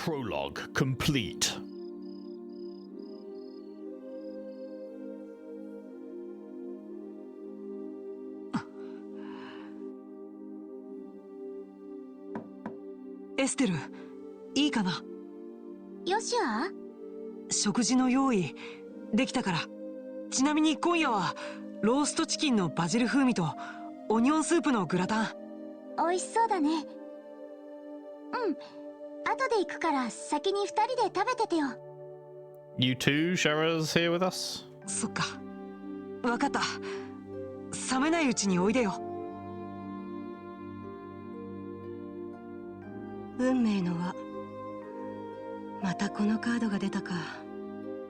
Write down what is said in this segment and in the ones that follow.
Prologue complete. Estelle, いいかな？ヨシュア？食事の用意できたから。ちなみに今夜はローストチキンのバジル風味とオニオンスープのグラタン。美味しそうだね。うん、後で行くから先に2人で食べててよ。 You too, Shara's here with us? そっか、分かった。冷めないうちにおいでよ。運命の輪。またこのカードが出たか。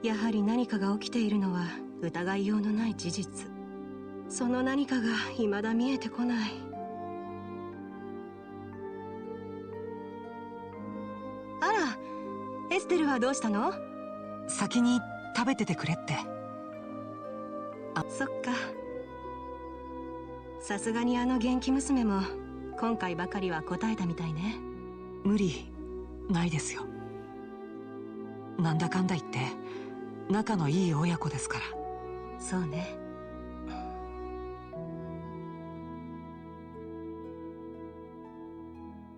やはり何かが起きているのは疑いようのない事実。その何かが未だ見えてこない。あら、エステルはどうしたの？先に食べててくれって。あ、そっか。さすがにあの元気娘も今回ばかりは答えたみたいね。無理ないですよ。なんだかんだ言って仲のいい親子ですから。そうね。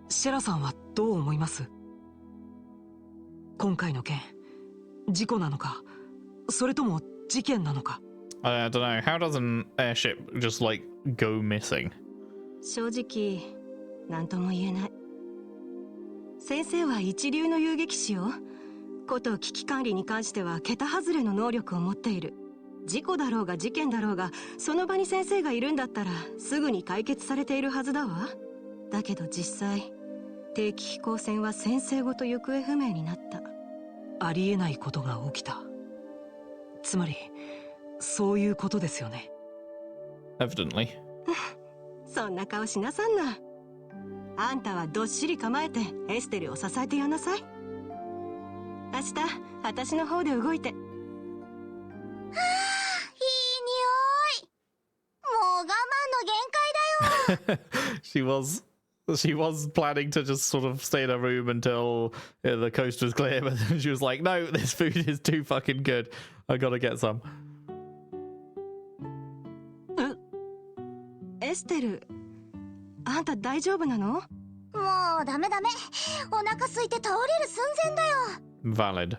シェラさんはどう思います？今回の件、事故なのか、それとも事件なのか。I don't know. How does an airship just like go missing? 正直何とも言えない。先生は一流の遊撃士よ。こと危機管理に関しては桁外れの能力を持っている。事故だろうが事件だろうが、その場に先生がいるんだったらすぐに解決されているはずだわ。だけど実際定期飛行船は先生ごと行方不明になった。ありえないことが起きた。つまりそういうことですよね。Evidently. そんな顔しなさんな。あんたはどっしり構えてエステルを支えてやんなさい。明日私の方で動いて。はあ、いい匂い。もう我慢の限界だよ。She was planning to just sort of stay in her room until the coast was clear, but then she was like, no, this food is too fucking good. I gotta get some. エステル、あんた大丈夫なの？もうダメダメ。お腹空いて倒れる寸前だよ。Valid. 美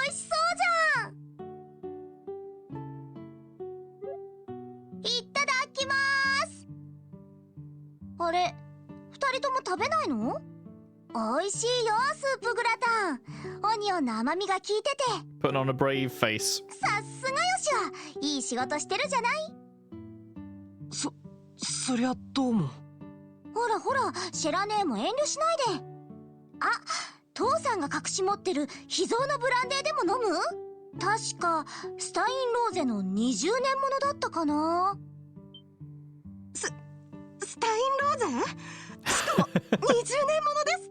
味しそうじゃん。いただきます。あれ、二人とも食べないの？美味しいよ、スープグラタン。オニオンの甘みが効いてて。Putting on a brave face. さすがよしは、いい仕事してるじゃない。そりゃどうも。ほらほら、シェラ姉も遠慮しないで。あ、父さんが隠し持ってる秘蔵のブランデーでも飲む？確かスタインローゼの20年ものだったかな。スタインローゼ？しかも20年ものですっ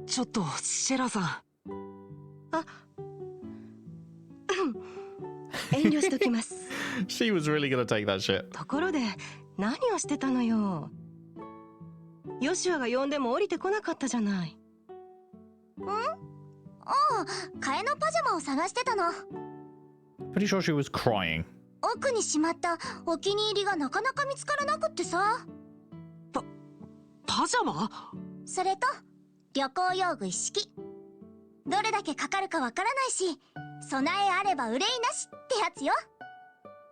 て。ちょっとシェラさん。あ、遠慮しときます。She was really gonna take that shit. ところで何をしてたのよ。ヨシュアが呼んでも降りてこなかったじゃない。ああ、替えのパジャマを探してたの。 Pretty sure she was crying. 奥にしまったお気に入りがなかなか見つからなくってさ。パジャマ？それと旅行用具一式。どれだけかかるかわからないし、備えあれば憂いなしってやつよ。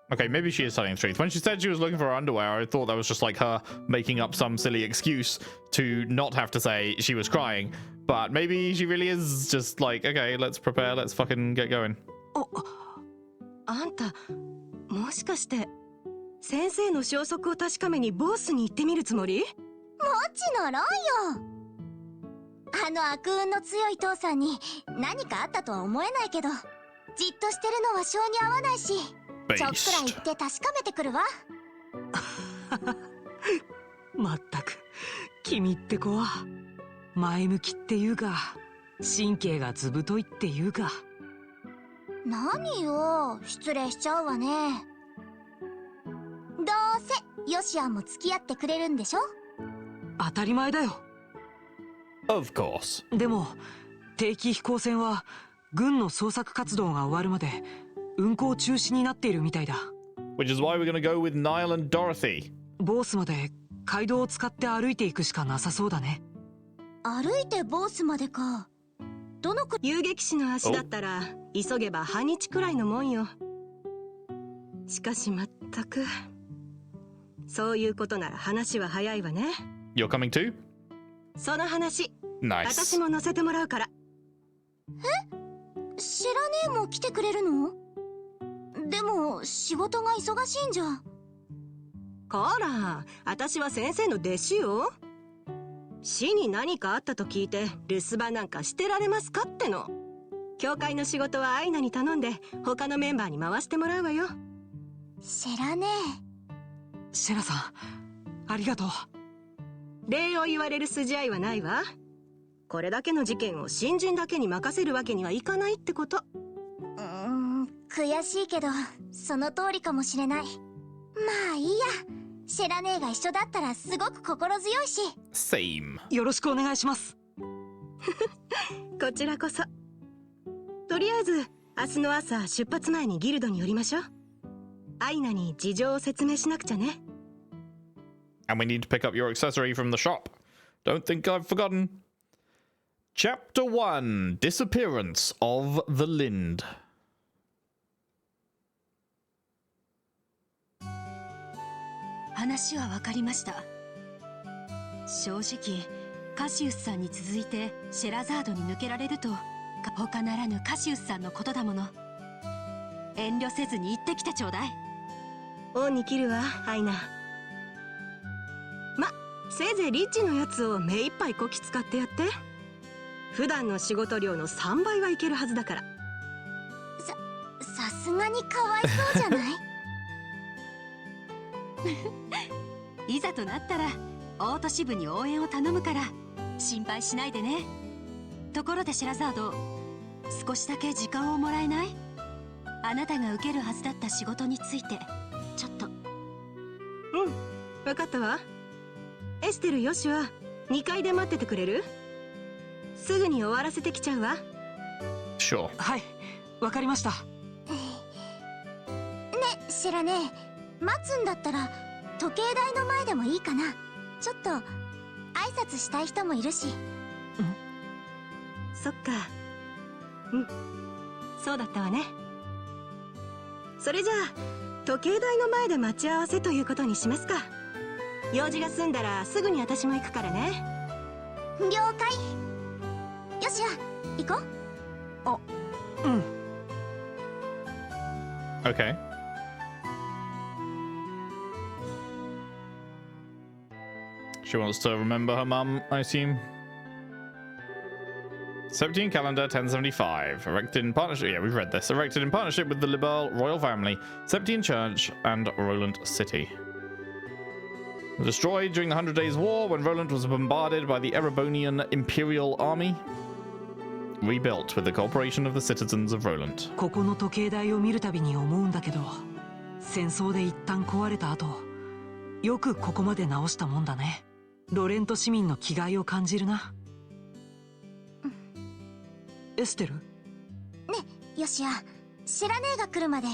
Okay, maybe she is telling the truth. When she said she was looking for her underwear, I thought that was just like her making up some silly excuse to not have to say she was crying. But maybe she really is just like, okay, let's prepare, let's fucking get going. あんた、もしかして先生の消息を確かめにボースに行ってみるつもり？もちろんよ。あの悪運の強い父さんに何かあったとは思えないけど、じっとしてるのは性に合わないし、ちょっくら行って確かめてくるわ。まったく君って子は前向きっていうか神経がずぶといっていうか。何よ、失礼しちゃうわね。どうせヨシアンも付き合ってくれるんでしょ？当たり前だよ。Of course. でも定期飛行船は軍の捜索活動が終わるまで運航中止になっているみたいだ。 Which is why we're gonna go with Niall and Dorothy. ボースまで街道を使って歩いていくしかなさそうだね。歩いてボースまでか。どのく遊撃士の足だったら急げば半日くらいのもんよ。しかしまったくそういうことなら話は早いわね。 You're coming too? その話 Nice. 私も乗せてもらうから。シェラ姉も来てくれるの？でも仕事が忙しいんじゃ。こら、私は先生の弟子よ。死に何かあったと聞いて留守番なんかしてられますかっての。教会の仕事はアイナに頼んで他のメンバーに回してもらうわよ。シェラ姉。シェラさんありがとう。礼を言われる筋合いはないわ。これだけの事件を新人だけに任せるわけにはいかないってこと。悔しいけどその通りかもしれない。まあいいや。シェラ姉が一緒だったらすごく心強いし。 Same. よろしくお願いします。こちらこそ。とりあえず明日の朝出発前にギルドに寄りましょう。アイナに事情を説明しなくちゃね。 And we need to pick up your accessory from the shop. Don't think I've forgotten. Chapter 1 Disappearance of the Lind. 話は分かりました。正直カシウスさんに続いてシェラザードに抜けられると他ならぬカシウスさんのことだもの。遠慮せずに言ってきてちょうだい。恩に切るわアイナ。ま、せいぜいリッチのやつを目いっぱいこき使ってやって。普段の仕事量の3倍はいけるはずだから。さすがにかわいそうじゃない？いざとなったら大都市部に応援を頼むから心配しないでね。ところでシェラザード、少しだけ時間をもらえない？あなたが受けるはずだった仕事についてちょっと。うん、分かったわ。エステル・ヨシュは2階で待っててくれる？すぐに終わらせてきちゃうわ。 Sure. はいわかりました。ね、シェラ姉、待つんだったら時計台の前でもいいかな。ちょっと挨拶したい人もいるし。そっか。うん、そうだったわね。それじゃあ時計台の前で待ち合わせということにしますか。用事が済んだらすぐに私も行くからね。了解。よしや行こう。うん。 Okay. She wants to remember her mum, I assume. 17 calendar 1075. Erected in partnership. Yeah, we've read this. Erected in partnership with the Liberal royal family, 17 Church, and Rolent City. Destroyed during the 100 Days War when Rolent was bombarded by the Erebonian Imperial Army. Rebuilt with the cooperation of the citizens of Rolent. ここの時計台を見るたびに思うんだけど、戦争で一旦壊れた後、よくここまで直したもんだね。ロレント市民の気概を感じるな。エステル？ね、よしや、シェラ姉が来るまで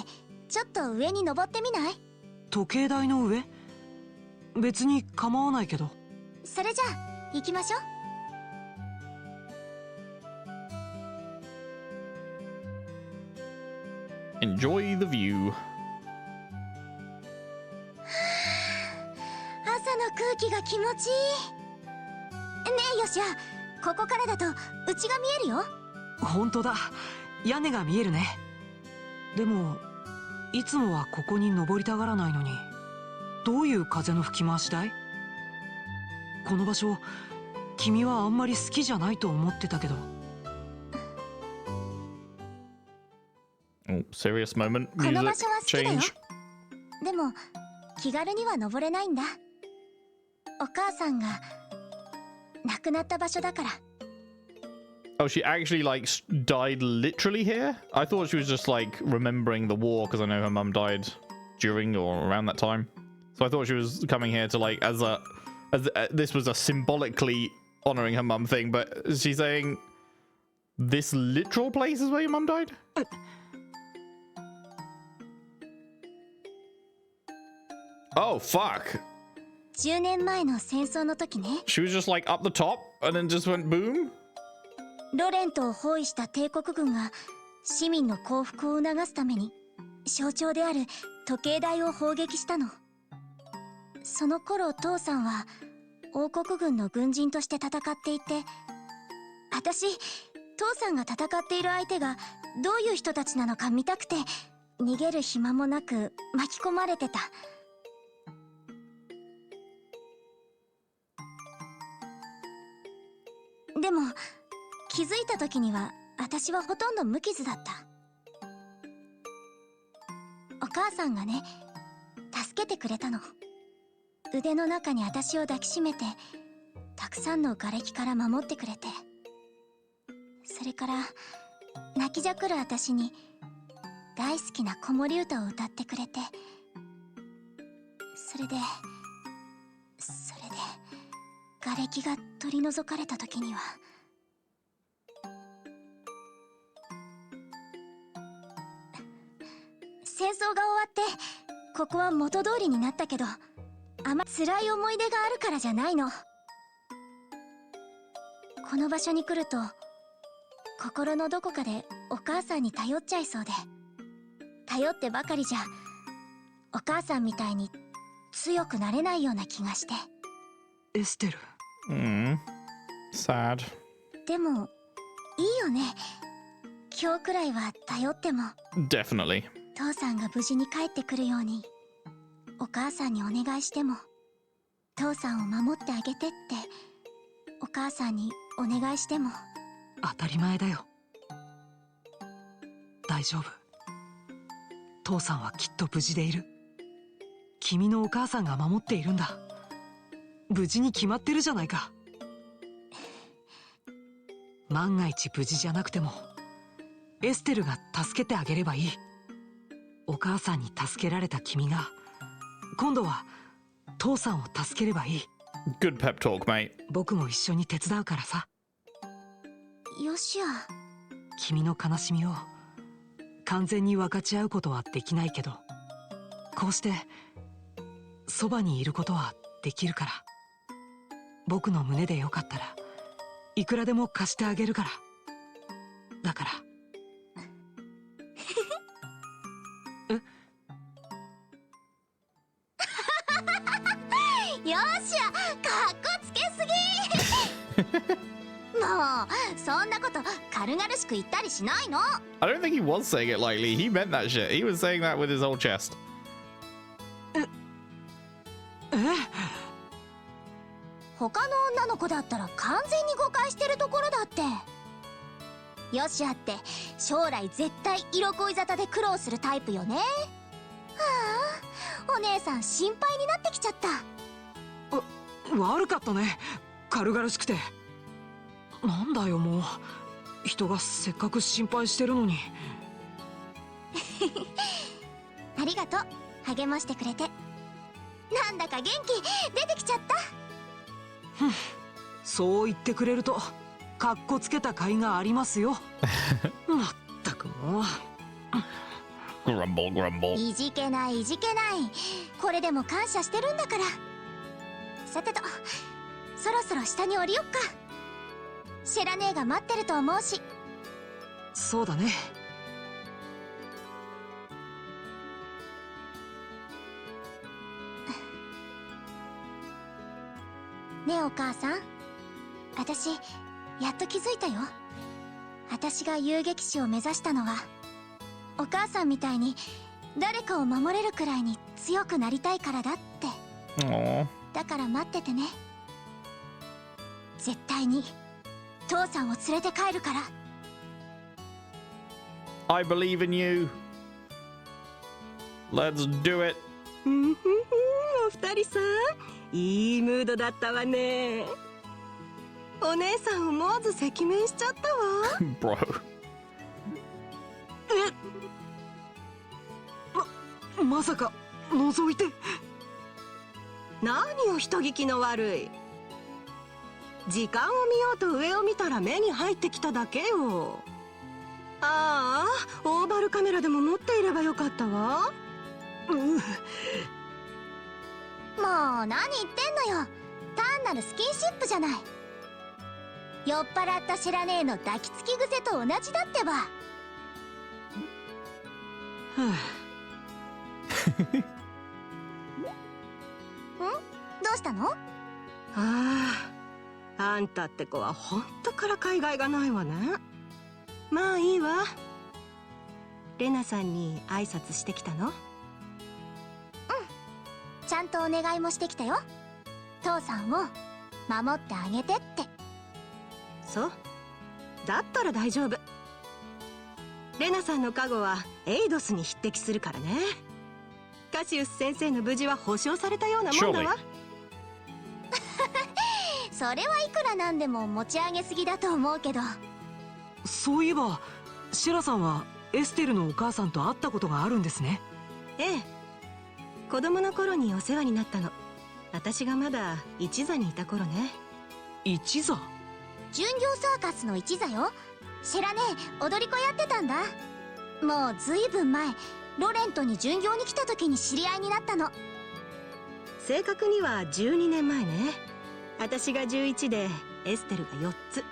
ちょっと上に登ってみない？時計台の上？別に構わないけど。それじゃあ行きましょう。Enjoy the view. 朝の空気が気持ちいい。ねえよしや、ここからだとうちが見えるよ。本当だ、屋根が見えるね。でもいつもはここに登りたがらないのに、どういう風の吹き回しだい？この場所君はあんまり好きじゃないと思ってたけど。Oh, serious moment. この場 Music 所は好きだよ。 change. でも気軽には登れないんだ。お母さんが亡くなった場所だから。 Oh, she actually like died literally here? I thought she was just like remembering the war because I know her mum died during or around that time. So I thought she was coming here to like as this was a symbolically honoring her mum thing, but is she saying this literal place is where your mum died? Oh, fuck. 10年前の戦争の時ね、 She was just like up the top and then just went boom? ロレントを包囲した帝国軍が市民の降伏を促すために象徴である時計台を砲撃したの。その頃父さんは王国軍の軍人として戦っていて、私父さんが戦っている相手がどういう人たちなのか見たくて逃げる暇もなく巻き込まれてた。でも気づいた時には私はほとんど無傷だった。お母さんがね、助けてくれたの。腕の中に私を抱きしめてたくさんの瓦礫から守ってくれて、それから泣きじゃくる私に大好きな子守歌を歌ってくれて、それで瓦礫が取り除かれた時には戦争が終わってここは元通りになったけど、あま辛い思い出があるからじゃないの。この場所に来ると心のどこかでお母さんに頼っちゃいそうで、頼ってばかりじゃお母さんみたいに強くなれないような気がして。エステル。Sad. でもいいよね、今日くらいは頼っても。 Definitely. 父さんが無事に帰ってくるようにお母さんにお願いしても、父さんを守ってあげてってお母さんにお願いしても。当たり前だよ。大丈夫。父さんはきっと無事でいる。君のお母さんが守っているんだ。無事に決まってるじゃないか。万が一無事じゃなくてもエステルが助けてあげればいい。お母さんに助けられた君が今度は父さんを助ければいい。 Good pep talk, mate. 僕も一緒に手伝うからさ。よしや。君の悲しみを完全に分かち合うことはできないけど、こうしてそばにいることはできるから、僕の胸でよかったらいくらでも貸してあげるから。だからよっしゃ、かっこつけすぎもうそんなこと軽々しく言ったりしないの。 I don't think he was saying it lightly. He meant that shit. He was saying that with his whole chest. 他の女の子だったら完全に誤解してるところだって。よしあって将来絶対色恋沙汰で苦労するタイプよね。はあ、お姉さん心配になってきちゃった。悪かったね、軽々しくて。なんだよもう、人がせっかく心配してるのに。ありがとう、励ましてくれて。なんだか元気出てきちゃった。そう言ってくれるとかっこつけた甲斐がありますよ。まったくもう。Grumble, grumble. いじけないいじけない、これでも感謝してるんだから。さてと、そろそろ下に降りよっか。シェラ姉が待ってると思うし。そうだね。ねえお母さん、私やっと気づいたよ。私が遊撃士を目指したのはお母さんみたいに誰かを守れるくらいに強くなりたいからだって。 Aww. だから待っててね。絶対に父さんを連れて帰るから。 I believe in you. Let's do it. お二人さん、いいムードだったわね。お姉さん思わず赤面しちゃったわ。Bro. まさか覗いて。何よ人聞きの悪い。時間を見ようと上を見たら目に入ってきただけよ。ああ、オーバルカメラでも持っていればよかったわ。もう何言ってんのよ。単なるスキンシップじゃない。酔っ払ったシェラ姉の抱きつき癖と同じだってば。どうしたの？あんたって子はほんとからかいがいがないわね。まあいいわ。レナさんに挨拶してきたの？ちゃんとお願いもしてきたよ。父さんを守ってあげてって。そうだったら大丈夫。レナさんの加護はエイドスに匹敵するからね。カシウス先生の無事は保証されたようなもんだわ。それはいくらなんでも持ち上げすぎだと思うけど。そういえばシェラさんはエステルのお母さんと会ったことがあるんですね。ええ、子供の頃にお世話になったの。私がまだ一座にいた頃ね。一座？巡業サーカスの一座よ。シェラね、踊り子やってたんだ。もうずいぶん前、ロレントに巡業に来た時に知り合いになったの。正確には12年前ね。私が11でエステルが4つ。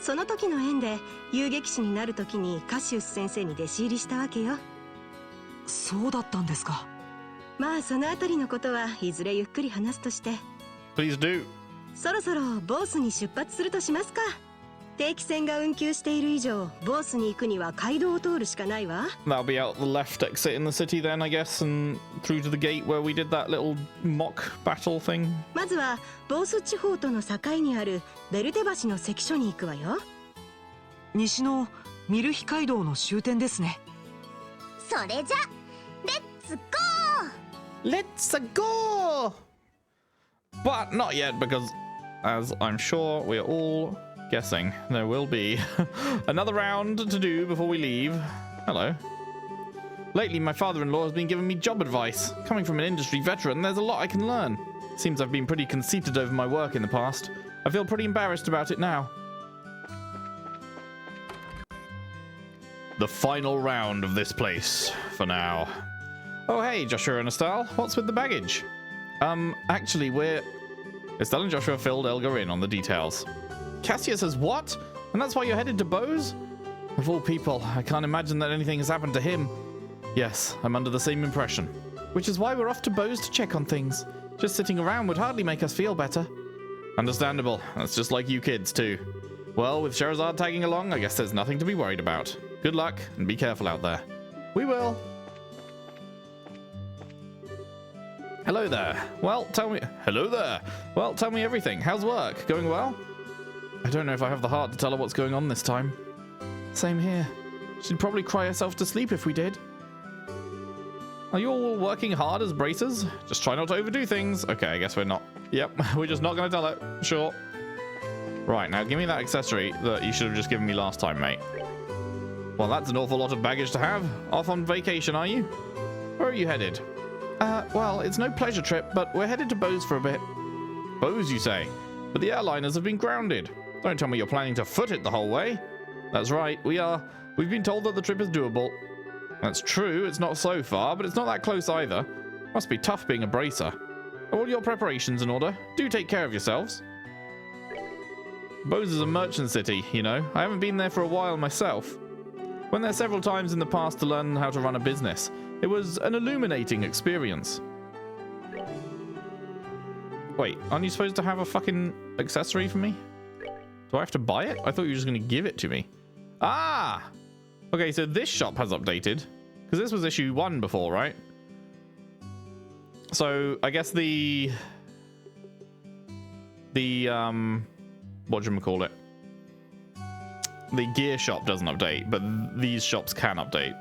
その時の縁で遊撃士になる時にカシウス先生に弟子入りしたわけよ。そうだったんですか。まあそのあたりのことはいずれゆっくり話すとして。 Please do. そろそろボースに出発するとしますか。定期船が運休している以上、ボースに行くには街道を通るしかないわ。 That'll be out the left exit in the city then, I guess, and through to the gate where we did that little mock battle thing. まずはボース地方との境にあるベルテ橋の関所に行くわよ。西のミルヒ街道の終点ですね。それじゃレッツゴー。 Let's go! But not yet, because as I'm sure we're all guessing, there will be another round to do before we leave. Hello. Lately, my father-in-law has been giving me job advice. Coming from an industry veteran, there's a lot I can learn. Seems I've been pretty conceited over my work in the past. I feel pretty embarrassed about it now. The final round of this place, for now. Oh hey, Joshua and Estelle, what's with the baggage? Actually Estelle and Joshua filled Elgar in on the details. Cassius says what? And that's why you're headed to Bose? Of all people, I can't imagine that anything has happened to him. Yes, I'm under the same impression. Which is why we're off to Bose to check on things. Just sitting around would hardly make us feel better. Understandable, that's just like you kids too. Well, with Sherazade tagging along, I guess there's nothing to be worried about. Good luck, and be careful out there. We will. Hello there. Well, tell me... Hello there. Well, tell me everything. How's work? Going well? I don't know if I have the heart to tell her what's going on this time. Same here. She'd probably cry herself to sleep if we did. Are you all working hard as bracers? Just try not to overdo things. Okay, I guess we're not. Yep, we're just not going to tell her. Sure. Right, now give me that accessory that you should have just given me last time, mate. Well, that's an awful lot of baggage to have. Off on vacation, are you? Where are you headed? Well, it's no pleasure trip, but we're headed to Bose for a bit. Bose, you say? But the airliners have been grounded. Don't tell me you're planning to foot it the whole way. That's right, we are. We've been told that the trip is doable. That's true, it's not so far, but it's not that close either. Must be tough being a bracer. Are all your preparations in order? Do take care of yourselves. Bose is a merchant city, you know. I haven't been there for a while myself. Went there several times in the past to learn how to run a business. It was an illuminating experience. Wait, aren't you supposed to have a fucking accessory for me? Do I have to buy it? I thought you were just going to give it to me. Ah! Okay, so this shop has updated. Because this was issue 1 before, right? So, I guess whatchamacallit? The gear shop doesn't update, but these shops can update.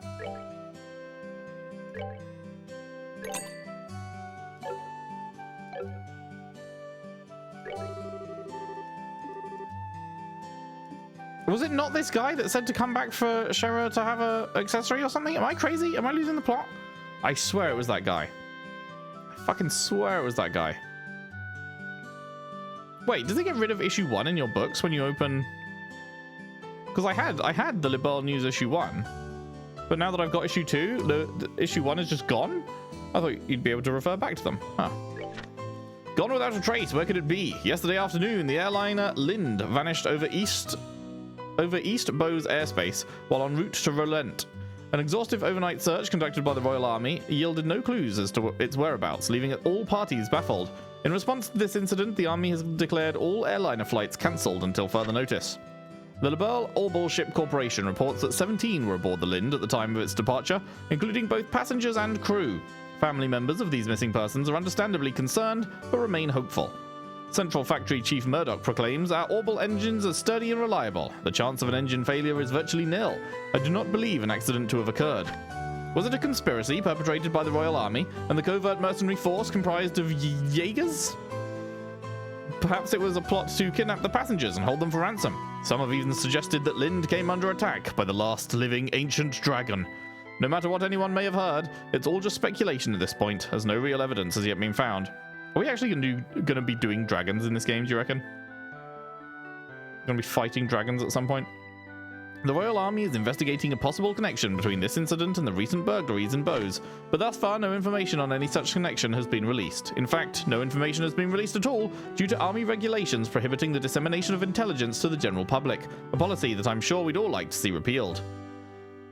Was it not this guy that said to come back for Shera to have a accessory or something? Am I crazy? Am I losing the plot? I swear it was that guy. I fucking swear it was that guy. Wait, does it get rid of issue 1 in your books when you open? Because I had the Libelle News issue 1, but now that I've got issue 2, the issue 1 is just gone. I thought you'd be able to refer back to them. Huh. Gone without a trace. Where could it be? Yesterday afternoon, the airliner Lind vanished over East Bowes airspace while en route to Rolent. An exhaustive overnight search conducted by the Royal Army yielded no clues as to its whereabouts, leaving all parties baffled. In response to this incident, the Army has declared all airliner flights cancelled until further notice. The Libelle Orbal Ship Corporation reports that 17 were aboard the Lind at the time of its departure, including both passengers and crew. Family members of these missing persons are understandably concerned, but remain hopeful. Central Factory Chief Murdoch proclaims, "Our Orbal engines are sturdy and reliable. The chance of an engine failure is virtually nil. I do not believe an accident to have occurred." Was it a conspiracy perpetrated by the Royal Army and the covert mercenary force comprised of Jaegers? Perhaps it was a plot to kidnap the passengers and hold them for ransom. Some have even suggested that Lind came under attack by the last living ancient dragon. No matter what anyone may have heard, it's all just speculation at this point, as no real evidence has yet been found. Are we actually going to be doing dragons in this game, do you reckon? Going to be fighting dragons at some point? The Royal Army is investigating a possible connection between this incident and the recent burglaries in Bowes, but thus far no information on any such connection has been released. In fact, no information has been released at all due to Army regulations prohibiting the dissemination of intelligence to the general public, a policy that I'm sure we'd all like to see repealed.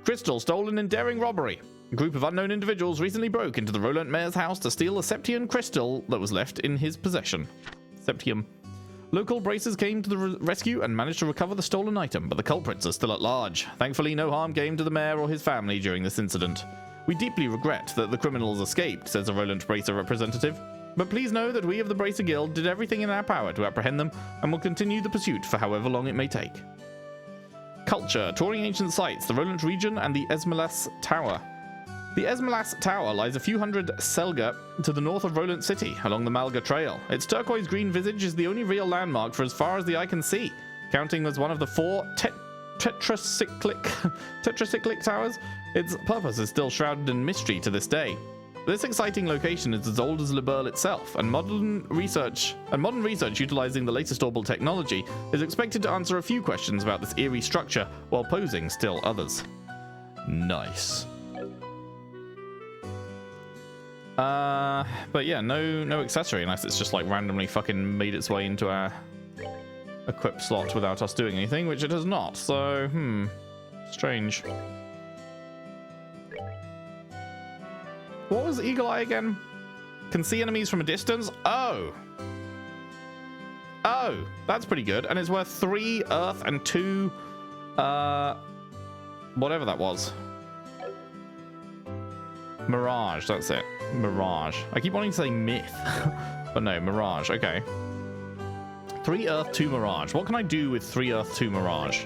Crystal stolen in daring robbery. A group of unknown individuals recently broke into the Rolent mayor's house to steal a Septian crystal that was left in his possession. Septium. Local bracers came to the rescue and managed to recover the stolen item, but the culprits are still at large. Thankfully, no harm came to the mayor or his family during this incident. We deeply regret that the criminals escaped, says a Rolent Bracer representative. But please know that we of the Bracer Guild did everything in our power to apprehend them and will continue the pursuit for however long it may take. Culture, touring ancient sites, the Rolent region, and the Esmelas Tower. The Esmelas Tower lies a few hundred selga to the north of Rolent City, along the Malga Trail. Its turquoise green visage is the only real landmark for as far as the eye can see, counting as one of the 4 tetracyclic towers. Its purpose is still shrouded in mystery to this day. This exciting location is as old as Libelle itself, and modern research utilizing the latest Orbal technology is expected to answer a few questions about this eerie structure while posing still others. Nice. But yeah, no accessory unless it's just like randomly fucking made its way into our equip slot without us doing anything, which it has not. So, strange. What was Eagle Eye again? Can see enemies from a distance? Oh, that's pretty good. And it's worth 3 earth and 2, whatever that was. Mirage, that's it. Mirage. I keep wanting to say myth, but no, Mirage. Okay. 3 earth, 2 Mirage. What can I do with 3 earth, 2 Mirage?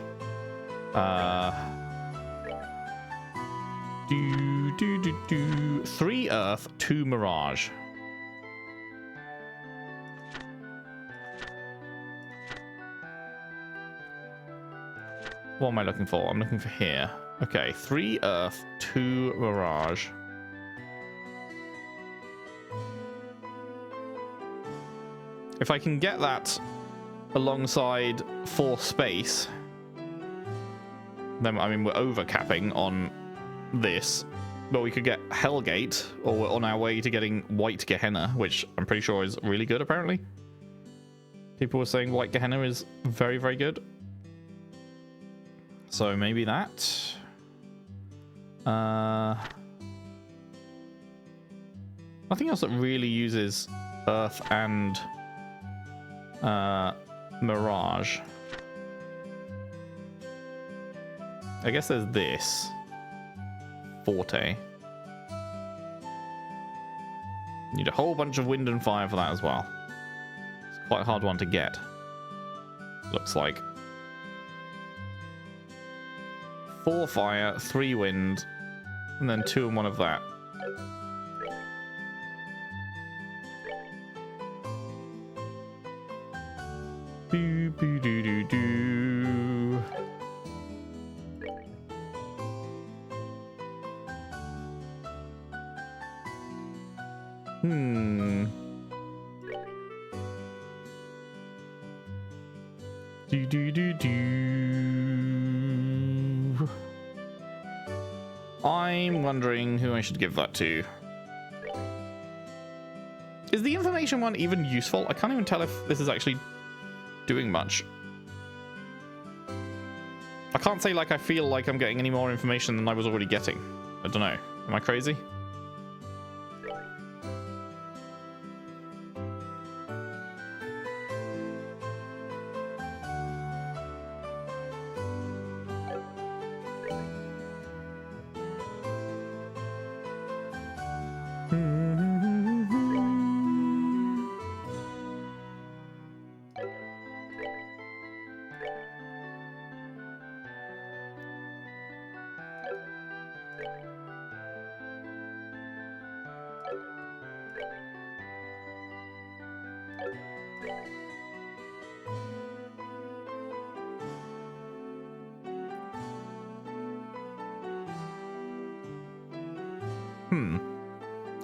3 earth, 2 Mirage. What am I looking for? I'm looking for here. Okay, 3 earth, 2 Mirage. If I can get that alongside 4 space, then I mean we're overcapping on this, but we could get Hellgate, or we're on our way to getting White Gehenna, which I'm pretty sure is really good apparently. People were saying White Gehenna is very, very good. So maybe that. Nothing else that really uses Earth and Mirage. I guess there's this. Forte. Need a whole bunch of wind and fire for that as well. It's quite a hard one to get. Looks like. 4 fire, 3 wind, and then 2 and 1 of that. Do, do, do, do, do. Do do do do. I'm wondering who I should give that to. Is the information one even useful? I can't even tell if this is actually doing much. I can't say like I feel like I'm getting any more information than I was already getting. I don't know. Am I crazy?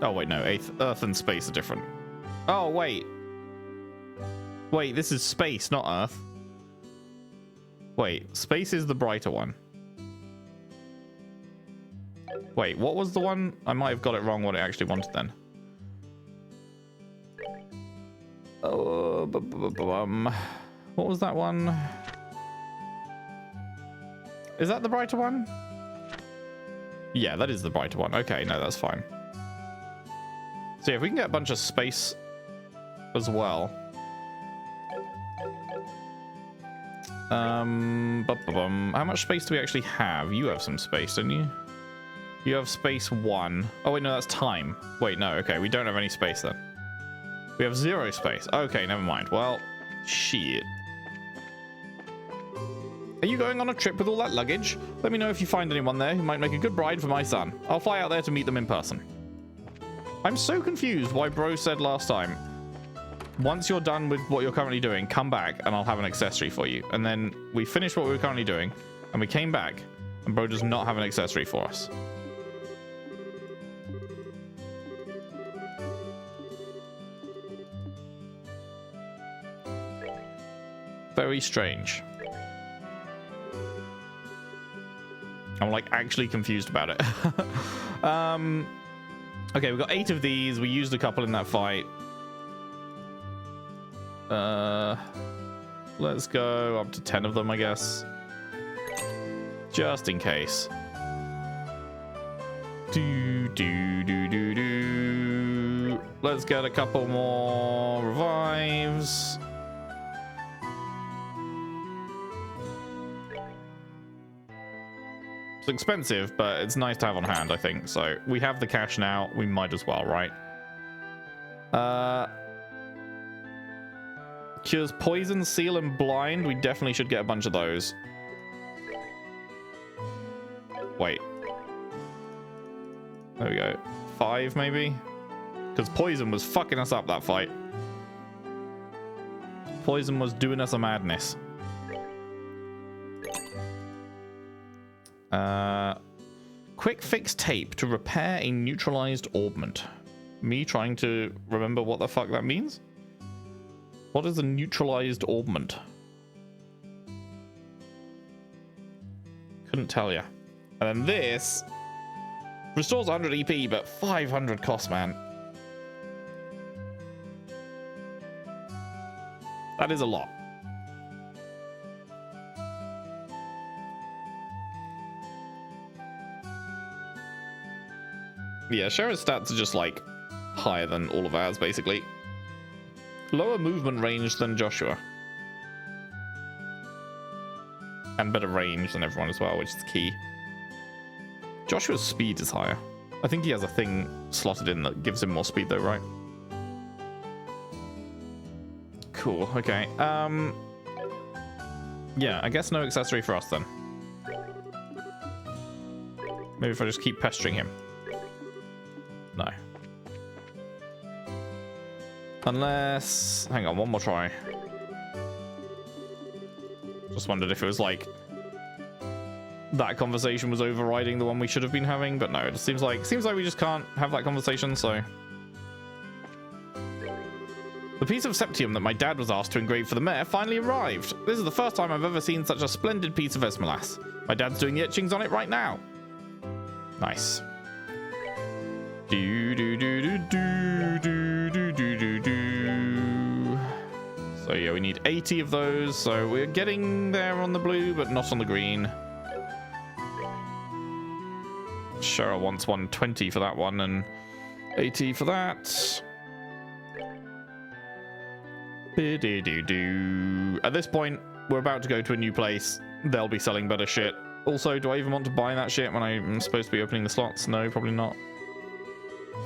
Oh, wait, no. Earth and space are different. Oh, wait. Wait, this is space, not Earth. Wait, space is the brighter one. Wait, what was the one? I might have got it wrong what it actually wanted then. Oh, what was that one? Is that the brighter one? Yeah, that is the brighter one. Okay, no, that's fine. So yeah, if we can get a bunch of space as well. How much space do we actually have? You have some space, don't you? You have space 1. Oh wait, no, that's time. Wait, no, okay, we don't have any space then. We have 0 space. Okay, never mind. Well, shit. Are you going on a trip with all that luggage? Let me know if you find anyone there who might make a good bride for my son. I'll fly out there to meet them in person. I'm so confused why bro said last time, once you're done with what you're currently doing, come back and I'll have an accessory for you. And then we finished what we were currently doing and we came back and bro does not have an accessory for us. Very strange. I'm like actually confused about it. Okay, we've got 8 of these. We used a couple in that fight. Let's go up to 10 of them, I guess. Just in case. Let's get a couple more revives. It's expensive, but it's nice to have on hand, I think. So we have the cash now. We might as well, right? Cures poison, seal, and blind. We definitely should get a bunch of those. Wait. There we go. 5, maybe? Because poison was fucking us up that fight. Poison was doing us a madness. Quick fix tape to repair a neutralized orbment. Me trying to remember what the fuck that means? What is a neutralized orbment? Couldn't tell you. And then this restores 100 EP, but 500 cost, man. That is a lot. Yeah, Shara's stats are just like higher than all of ours, basically. Lower movement range than Joshua. And better range than everyone as well, which is key. Joshua's speed is higher. I think he has a thing slotted in that gives him more speed though, right? Cool, okay. Yeah, I guess no accessory for us then. Maybe if I just keep pestering him. No. Unless... Hang on, one more try. Just wondered if it was like... that conversation was overriding the one we should have been having, but no, it seems like we just can't have that conversation, so... The piece of septium that my dad was asked to engrave for the mayor finally arrived. This is the first time I've ever seen such a splendid piece of esmolas. My dad's doing the etchings on it right now. Nice. Do do do do do do do do do do. So yeah, we need 80 of those. So we're getting there on the blue, but not on the green. Cheryl wants 120 for that one and 80 for that. At this point, we're about to go to a new place. They'll be selling better shit. Also, do I even want to buy that shit when I'm supposed to be opening the slots? No, probably not.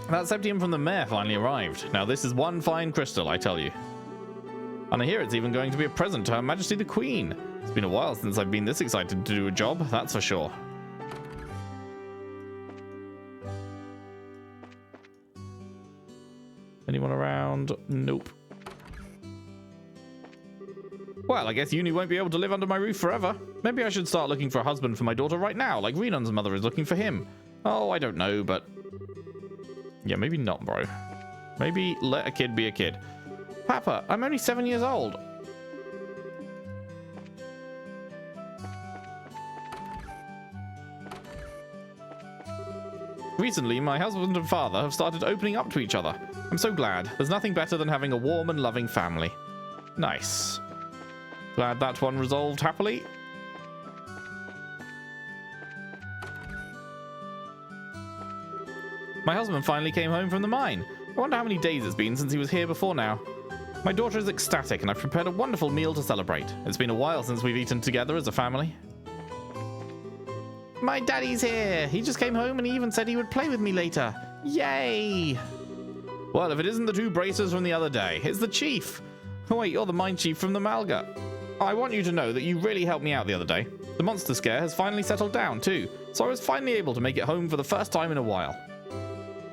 That septium from the mayor finally arrived. Now this is one fine crystal, I tell you. And I hear it's even going to be a present to Her Majesty the Queen. It's been a while since I've been this excited to do a job, that's for sure. Anyone around? Nope. Well, I guess Uni won't be able to live under my roof forever. Maybe I should start looking for a husband for my daughter right now, like Renon's mother is looking for him. Oh, I don't know, but... yeah, maybe not, bro. Maybe let a kid be a kid. Papa, I'm only 7 years old. Recently, my husband and father have started opening up to each other. I'm so glad. There's nothing better than having a warm and loving family. Nice. Glad that one resolved happily. My husband finally came home from the mine. I wonder how many days it's been since he was here before now. My daughter is ecstatic and I've prepared a wonderful meal to celebrate. It's been a while since we've eaten together as a family. My daddy's here. He just came home and he even said he would play with me later. Yay! Well, if it isn't the two bracers from the other day, it's the chief. Oh wait, you're the mine chief from the Malga. I want you to know that you really helped me out the other day. The monster scare has finally settled down too, so I was finally able to make it home for the first time in a while.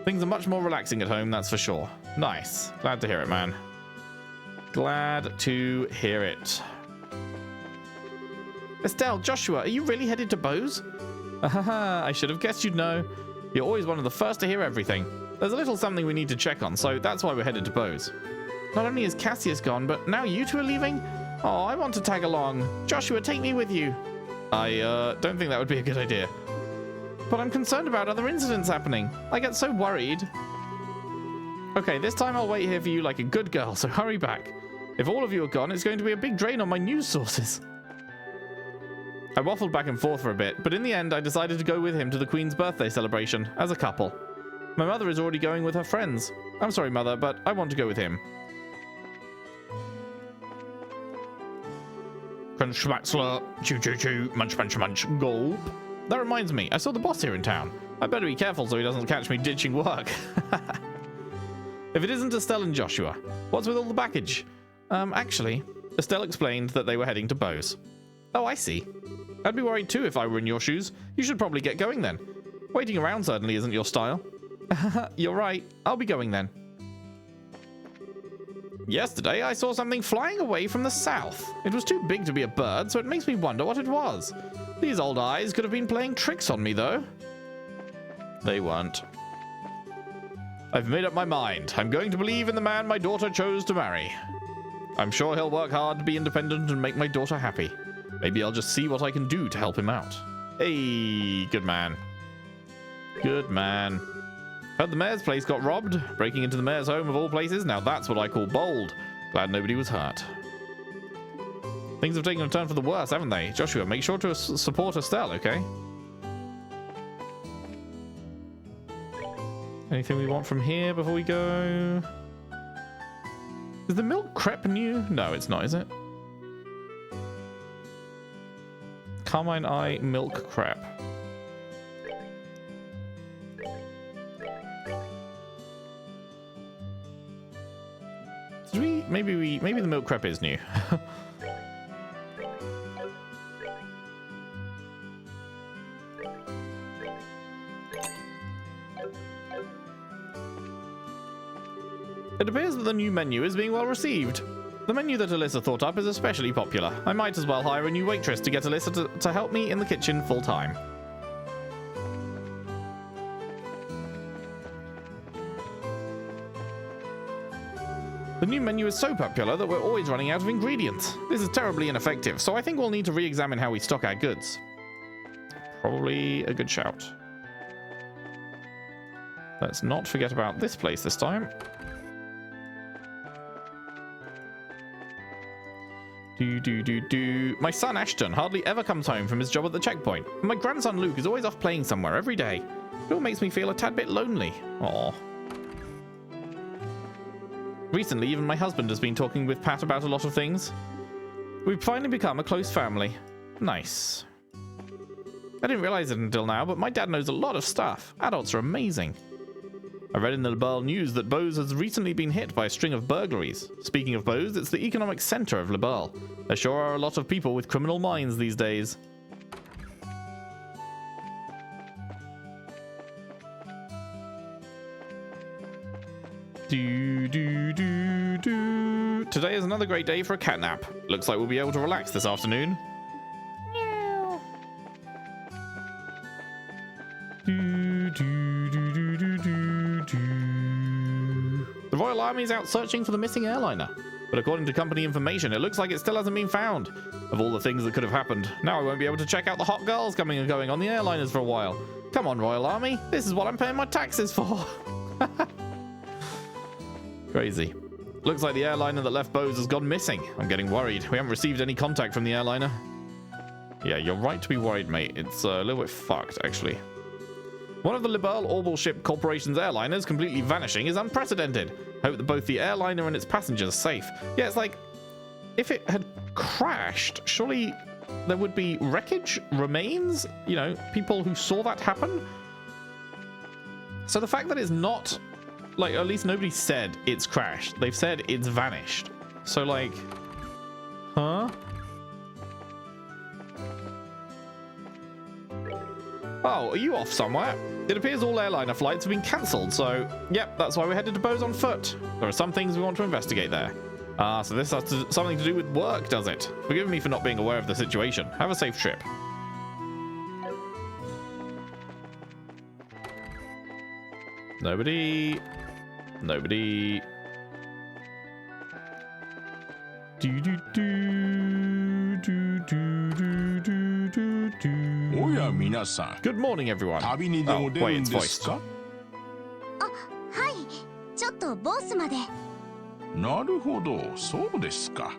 Things are much more relaxing at home, that's for sure. Nice. Glad to hear it, man. Glad to hear it. Estelle, Joshua, are you really headed to Bose? I should have guessed you'd know. You're always one of the first to hear everything. There's a little something we need to check on, so that's why we're headed to Bose. Not only is Cassius gone, but now you two are leaving? Oh, I want to tag along. Joshua, take me with you. I don't think that would be a good idea. But I'm concerned about other incidents happening. I get so worried. Okay, this time I'll wait here for you like a good girl, so hurry back. If all of you are gone, it's going to be a big drain on my news sources. I waffled back and forth for a bit, but in the end I decided to go with him to the Queen's birthday celebration, as a couple. My mother is already going with her friends. I'm sorry, Mother, but I want to go with him. Crunch, smack, slur, chew, chew, chew, munch, munch, munch, gulp. That reminds me, I saw the boss here in town. I better be careful so he doesn't catch me ditching work. If it isn't Estelle and Joshua, what's with all the baggage? Actually, Estelle explained that they were heading to Bose. Oh, I see. I'd be worried too if I were in your shoes. You should probably get going then. Waiting around certainly isn't your style. You're right. I'll be going then. Yesterday, I saw something flying away from the south. It was too big to be a bird, so it makes me wonder what it was. These old eyes could have been playing tricks on me, though. They weren't. I've made up my mind. I'm going to believe in the man my daughter chose to marry. I'm sure he'll work hard to be independent and make my daughter happy. Maybe I'll just see what I can do to help him out. Hey, good man. Good man. Heard the mayor's place got robbed. Breaking into the mayor's home of all places. Now that's what I call bold. Glad nobody was hurt. Things have taken a turn for the worse, haven't they? Joshua, make sure to support Estelle, okay? Anything we want from here before we go? Is the milk crepe new? No, it's not, is it? Carmine Eye milk crepe. Did we? Maybe the milk crepe is new. It appears that the new menu is being well received. The menu that Alyssa thought up is especially popular. I might as well hire a new waitress to get Alyssa to help me in the kitchen full time. The new menu is so popular that we're always running out of ingredients. This is terribly ineffective, so I think we'll need to re-examine how we stock our goods. Probably a good shout. Let's not forget about this place this time. My son Ashton hardly ever comes home from his job at the checkpoint. And my grandson Luke is always off playing somewhere every day. It all makes me feel a tad bit lonely. Aww. Recently, even my husband has been talking with Pat about a lot of things. We've finally become a close family. Nice. I didn't realize it until now, but my dad knows a lot of stuff. Adults are amazing. I read in the Liberl news that Bose has recently been hit by a string of burglaries. Speaking of Bose, it's the economic center of Liberl. There sure are a lot of people with criminal minds these days. Today is another great day for a cat nap. Looks like we'll be able to relax this afternoon. The Royal Army is out searching for the missing airliner, but according to company information, it looks like it still hasn't been found. Of all the things that could have happened, now I won't be able to check out the hot girls coming and going on the airliners for a while. Come on, Royal Army, this is what I'm paying my taxes for. Crazy. Looks like the airliner that left Bose has gone missing. I'm getting worried. We haven't received any contact from the airliner. Yeah, you're right to be worried, mate. It's a little bit fucked, actually. One of the Liberl Orbital Ship Corporation's airliners completely vanishing is unprecedented. Hope that both the airliner and its passengers are safe. Yeah, it's like, if it had crashed, surely there would be wreckage, remains, you know, people who saw that happen. So the fact that it's not, like, at least nobody said it's crashed. They've said it's vanished. So, like, huh? Oh, are you off somewhere? It appears all airliner flights have been cancelled, so yep, that's why we're headed to Bose on foot. There are some things we want to investigate there. Ah, so this has something to do with work, does it? Forgive me for not being aware of the situation. Have a safe trip. Nobody. Good morning, everyone. Oh, wait, it's voiced. はいちょっとボスまで。なるほど、そうですか。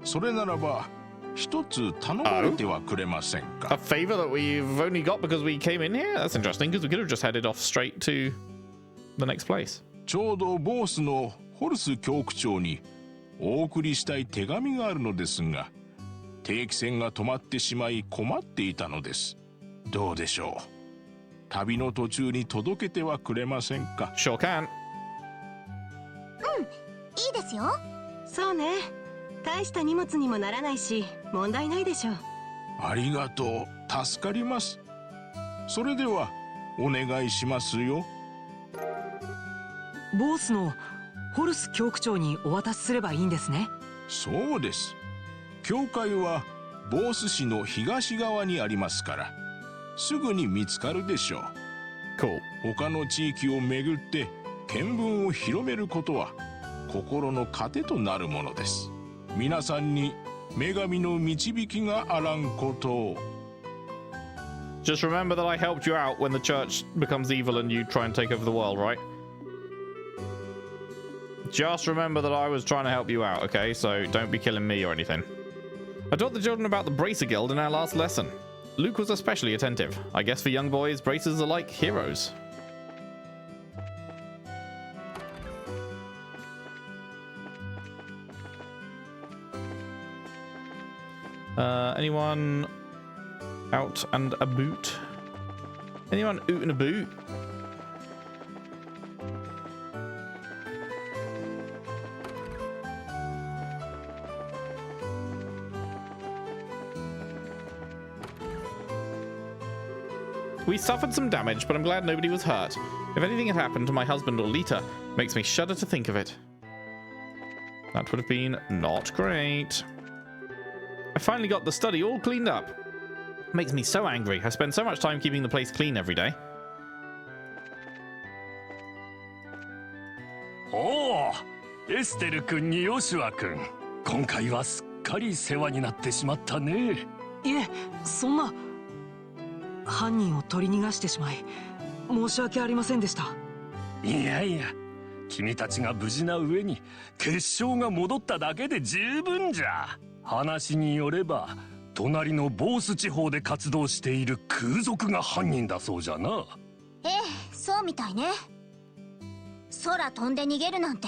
それならば一つ頼まれてはくれませんか。 A favor that we've only got because we came in here? That's interesting, because we could have just headed off straight to the next place. ちょうどボスのホルス教区長にお送りしたい手紙があるのですが、定期船が止まってしまい困っていたのです。どうでしょう。旅の途中に届けてはくれませんか。 Sure can. いいですよ。そうね。大した荷物にもならないし、問題ないでしょう。ありがとう、助かります。それではお願いしますよ。ボスのホルス教区長にお渡しすればいいんですね。そうです。教会はボース市の東側にありますから、すぐに見つかるでしょう。Cool. 他の地域を巡って見聞を広めることは心の糧となるものです。皆さんに女神の導きがあらんことを。Just remember that I helped you out when the church becomes evil and you try and take over the world, right? Just remember that I was trying to help you out, okay? So don't be killing me or anything. I taught the children about the Bracer Guild in our last lesson. Luke was especially attentive. I guess for young boys, bracers are like heroes. Anyone out and about? Anyone oot and about? We suffered some damage, but I'm glad nobody was hurt. If anything had happened to my husband or Lita, it makes me shudder to think of it. That would have been not great. I finally got the study all cleaned up. It makes me so angry. I spend so much time keeping the place clean every day. おお、エステル君にヨシュア君、今回はすっかり世話になってしまったね。いえ、そんな。犯人を取り逃がしてしまい申し訳ありませんでした。いやいや、君たちが無事な上に結晶が戻っただけで十分じゃ。話によれば隣のボース地方で活動している空賊が犯人だそうじゃな。ええ、そうみたいね。空飛んで逃げるなんて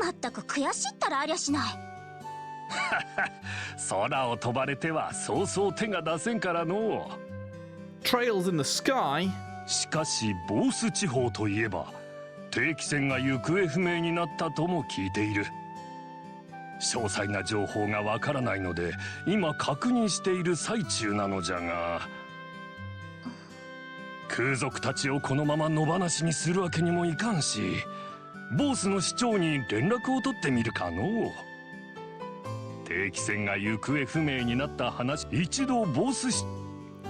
まったく悔しいったらありゃしない。空を飛ばれてはそうそう手が出せんからの。 Trails in the sky? しかしボース地方といえば定期船が行方不明になったとも聞いている。詳細な情報がわからないので今確認している最中なのじゃが、空賊たちをこのまま野放しにするわけにもいかんし、ボースの市長に連絡を取ってみるかの。定期船が行方不明になった話、一度ボースし。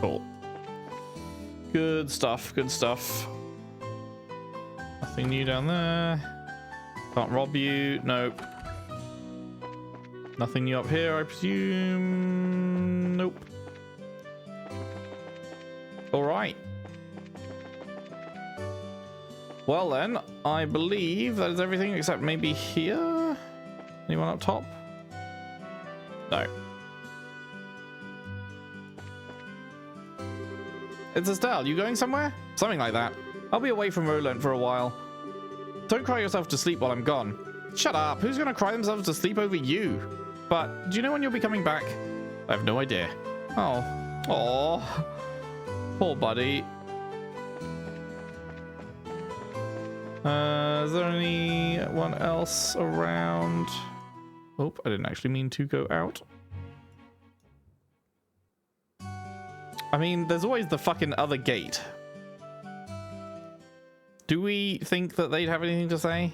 Cool. Good stuff, good stuff. Nothing new down there. Can't rob you. Nope. Nothing new up here, I presume. Nope. Alright. Well then, I believe that is everything except maybe here? Anyone up top? No. It's Estelle, you going somewhere? Something like that. I'll be away from Rolent for a while. Don't cry yourself to sleep while I'm gone. Shut up, who's gonna cry themselves to sleep over you? But, do you know when you'll be coming back? I have no idea. Oh. Aww. Poor buddy. Is there anyone else around? Oh, I didn't actually mean to go out. I mean, there's always the fucking other gate. Do we think that they'd have anything to say?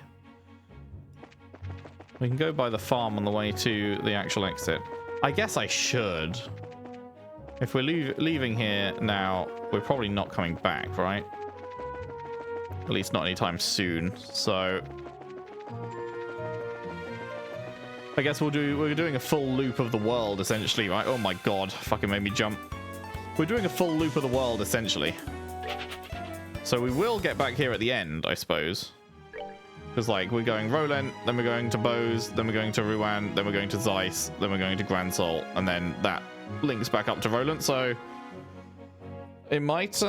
We can go by the farm on the way to the actual exit. I guess I should. If we're leaving here now, we're probably not coming back, right? At least not anytime soon. So I guess we're doing a full loop of the world essentially, right? Oh my god, fucking made me jump. We're doing a full loop of the world essentially. So we will get back here at the end, I suppose. Because like we're going Rolent, then we're going to Bose, then we're going to Rouen, then we're going to Zeiss, then we're going to Grand Sol, and then that links back up to Rolent. So it might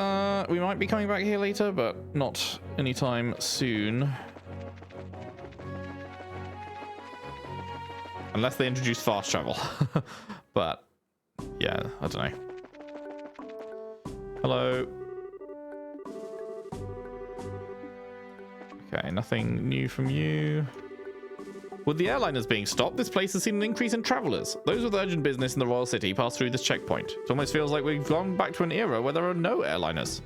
we might be coming back here later, but not anytime soon. Unless they introduce fast travel. But yeah, I don't know. Hello. Okay, nothing new from you. With the airliners being stopped, this place has seen an increase in travelers. Those with urgent business in the Royal City pass through this checkpoint. It almost feels like we've gone back to an era where there are no airliners.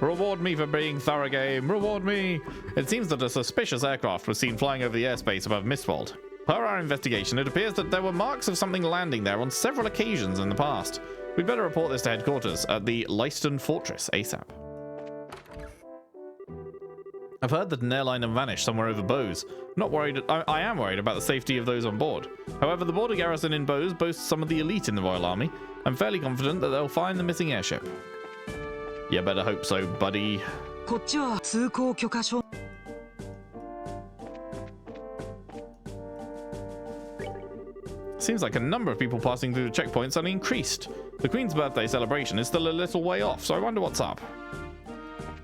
Reward me for being thorough, game. Reward me. It seems that a suspicious aircraft was seen flying over the airspace above Mistwald. Per our investigation, it appears that there were marks of something landing there on several occasions in the past. We'd better report this to headquarters at the Leiston Fortress ASAP. I've heard that an airliner vanished somewhere over Bose. Not worried. I am worried about the safety of those on board. However, the border garrison in Bose boasts some of the elite in the Royal Army. I'm fairly confident that they'll find the missing airship. You better hope so, buddy. こっちは通行許可証。Seems like a number of people passing through the checkpoint suddenly increased. The Queen's birthday celebration is still a little way off, so I wonder what's up.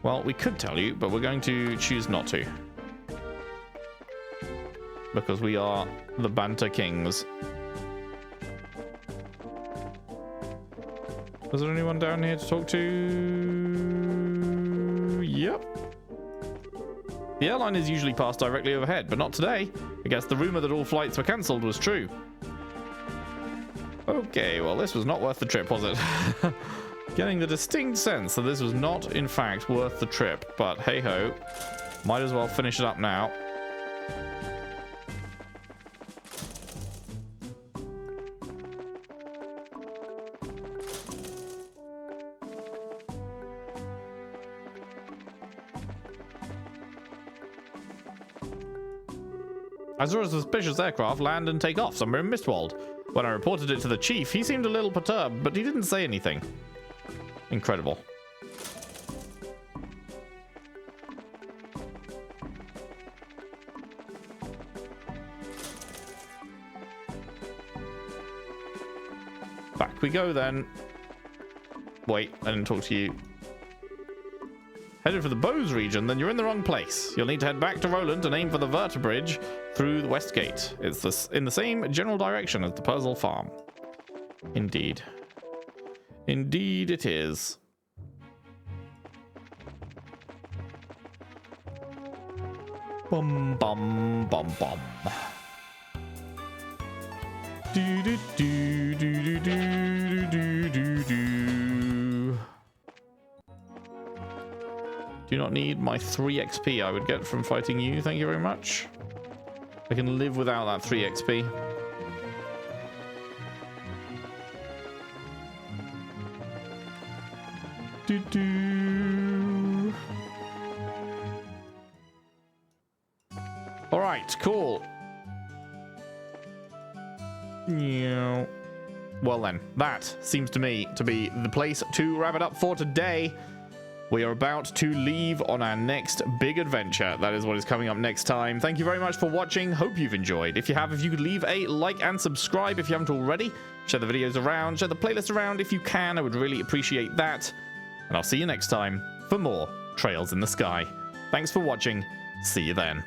Well, we could tell you, but we're going to choose not to. Because we are the Banter Kings. Was there anyone down here to talk to? Yep. The airliners usually pass directly overhead, but not today. I guess the rumor that all flights were cancelled was true. Okay, well, this was not worth the trip, was it? Getting the distinct sense that this was not, in fact, worth the trip. But hey-ho, might as well finish it up now. I saw a suspicious aircraft land and take off somewhere in Mistwald. When I reported it to the chief, he seemed a little perturbed, but he didn't say anything. Incredible. Back we go then. Wait, I didn't talk to you. Headed for the Bose region, then you're in the wrong place. You'll need to head back to Rolent and aim for the vertebridge through the west gate. It's in the same general direction as the Puzzle Farm. Indeed. Indeed it is. Bum bum bum bum. Do do do do do do do do do. Do not need my 3 XP I would get from fighting you. Thank you very much. I can live without that 3 XP. Do do. All right, cool. Yeah. Well then, that seems to me to be the place to wrap it up for today. We are about to leave on our next big adventure. That is what is coming up next time. Thank you very much for watching. Hope you've enjoyed. If you have, if you could leave a like and subscribe if you haven't already. Share the videos around, share the playlist around if you can. I would really appreciate that. And I'll see you next time for more Trails in the Sky. Thanks for watching. See you then.